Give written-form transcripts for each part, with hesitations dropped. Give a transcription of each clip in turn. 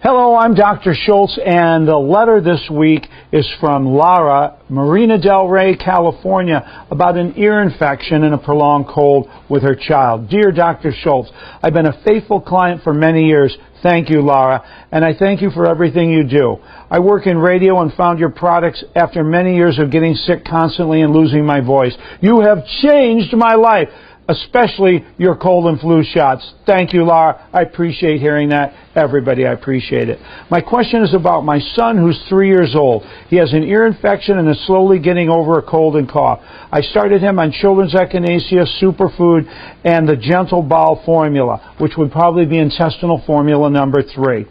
Hello, I'm Dr. Schultz, and the letter this week is from Lara, Marina Del Rey, California, about an ear infection and a prolonged cold with her child. Dear Dr. Schultz, I've been a faithful client for many years. Thank you, Lara, and I thank you for everything you do. I work in radio and found your products after many years of getting sick constantly and losing my voice. You have changed my life, especially your cold and flu shots. Thank you, Lara. I appreciate hearing that. Everybody, I appreciate it. My question is about my son, who's 3 years old. He has an ear infection and is slowly getting over a cold and cough. I started him on children's echinacea, superfood, and the gentle bowel formula, which would probably be intestinal formula number 3.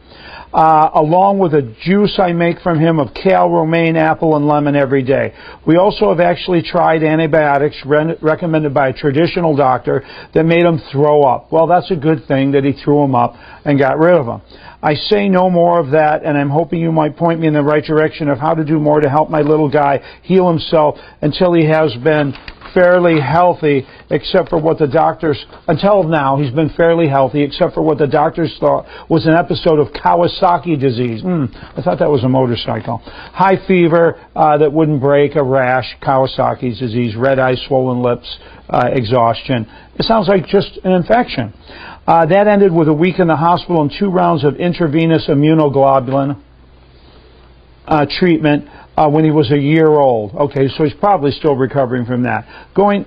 Along with a juice I make from him of kale, romaine, apple, and lemon every day. We also have actually tried antibiotics recommended by a traditional doctor that made him throw up. Well, that's a good thing that he threw them up and got rid of them. I say no more of that, and I'm hoping you might point me in the right direction of how to do more to help my little guy heal himself until he has been fairly healthy, except for what the doctors, until now, he's been fairly healthy, except for what the doctors thought was an episode of Kawasaki disease. I thought that was a motorcycle. High fever that wouldn't break, a rash, Kawasaki's disease, red eyes, swollen lips, exhaustion. It sounds like just an infection. That ended with a week in the hospital and 2 rounds of intravenous immunoglobulin treatment when he was a year old. Okay, so he's probably still recovering from that.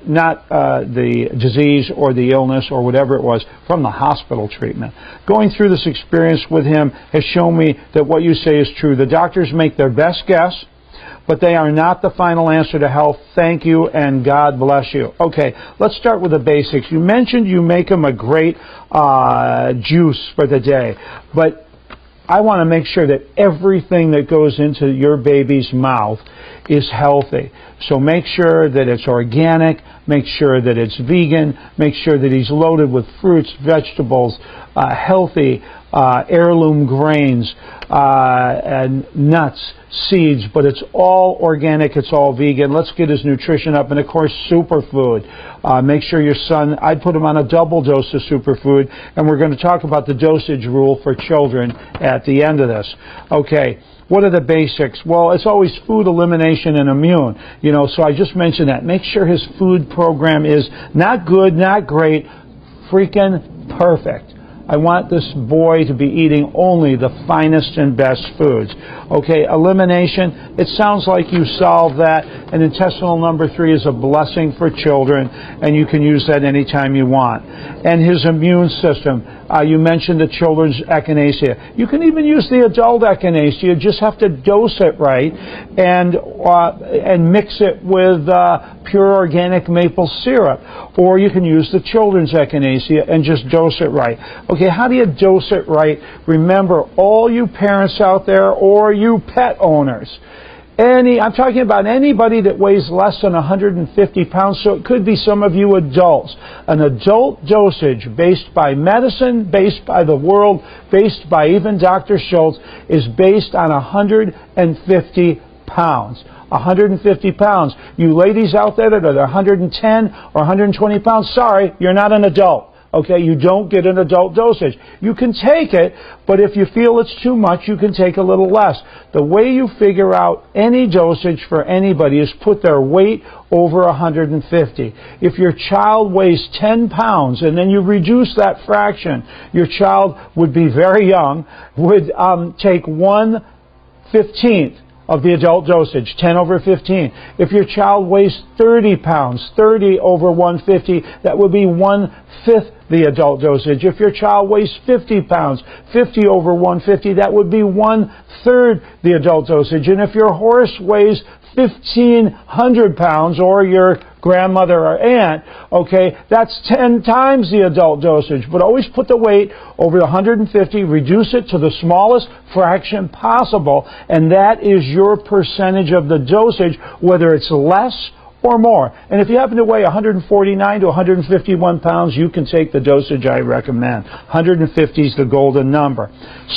Not the disease or the illness or whatever it was, from the hospital treatment. Going through this experience with him has shown me that what you say is true. The doctors make their best guess, but they are not the final answer to health. Thank you, and God bless you. Okay, let's start with the basics. You mentioned you make him a great juice for the day, but I want to make sure that everything that goes into your baby's mouth is healthy. So make sure that it's organic, make sure that it's vegan, make sure that he's loaded with fruits, vegetables, healthy heirloom grains, and nuts, seeds, but it's all organic, it's all vegan. Let's get his nutrition up, and of course superfood. Make sure your son, I'd put him on a double dose of superfood, and we're going to talk about the dosage rule for children at the end of this. Okay, what are the basics? Well, it's always food, elimination, and immune. You know, so I just mentioned that. Make sure his food program is not good, not great, freaking perfect. I want this boy to be eating only the finest and best foods. Okay, elimination, it sounds like you solved that, and intestinal number 3 is a blessing for children, and you can use that anytime you want. And his immune system, you mentioned the children's echinacea. You can even use the adult echinacea, you just have to dose it right, and mix it with pure organic maple syrup. Or you can use the children's echinacea and just dose it right. Okay, how do you dose it right? Remember, all you parents out there, or you pet owners, I'm talking about anybody that weighs less than 150 pounds, so it could be some of you adults. An adult dosage based by medicine, based by the world, based by even Dr. Schultz, is based on 150 pounds. 150 pounds. You ladies out there that are 110 or 120 pounds, sorry, you're not an adult. Okay, you don't get an adult dosage. You can take it, but if you feel it's too much, you can take a little less. The way you figure out any dosage for anybody is put their weight over 150. If your child weighs 10 pounds and then you reduce that fraction, your child would be very young, would take 1/15 of the adult dosage, 10 over 15. If your child weighs 30 pounds, 30 over 150, that would be 1/5 the adult dosage. If your child weighs 50 pounds, 50 over 150, that would be 1/3 the adult dosage. And if your horse weighs 1,500 pounds, or your grandmother or aunt, okay, that's 10 times the adult dosage. But always put the weight over the 150, reduce it to the smallest fraction possible, and that is your percentage of the dosage, whether it's less or more. And if you happen to weigh 149 to 151 pounds, you can take the dosage I recommend. 150 is the golden number.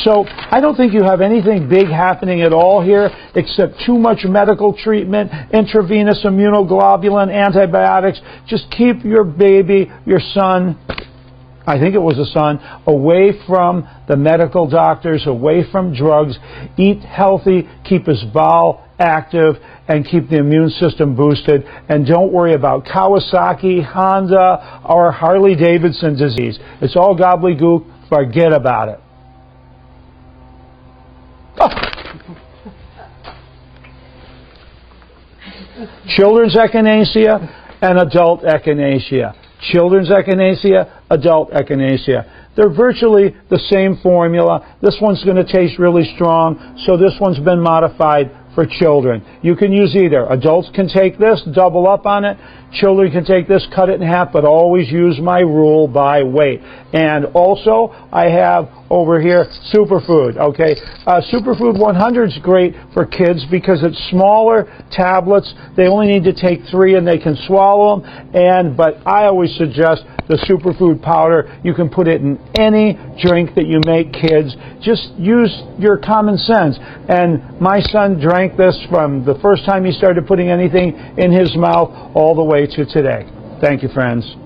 So I don't think you have anything big happening at all here except too much medical treatment, intravenous immunoglobulin, antibiotics. Just keep your baby, your son, I think it was a son, away from the medical doctors, away from drugs, eat healthy, keep his bowel active, and keep the immune system boosted, and don't worry about Kawasaki, Honda, or Harley-Davidson disease. It's all gobbledygook. Forget about it. Oh. Children's echinacea and adult echinacea. Children's echinacea, adult echinacea. They're virtually the same formula. This one's going to taste really strong, so this one's been modified for children. You can use either. Adults can take this, double up on it. Children can take this, cut it in half, but always use my rule by weight. And also, I have over here Superfood. Okay, Superfood 100 is great for kids because it's smaller tablets. They only need to take 3 and they can swallow them. But I always suggest the Superfood powder. You can put it in any drink that you make kids. Just use your common sense. And my son drank this from the first time he started putting anything in his mouth all the way to today. Thank you, friends.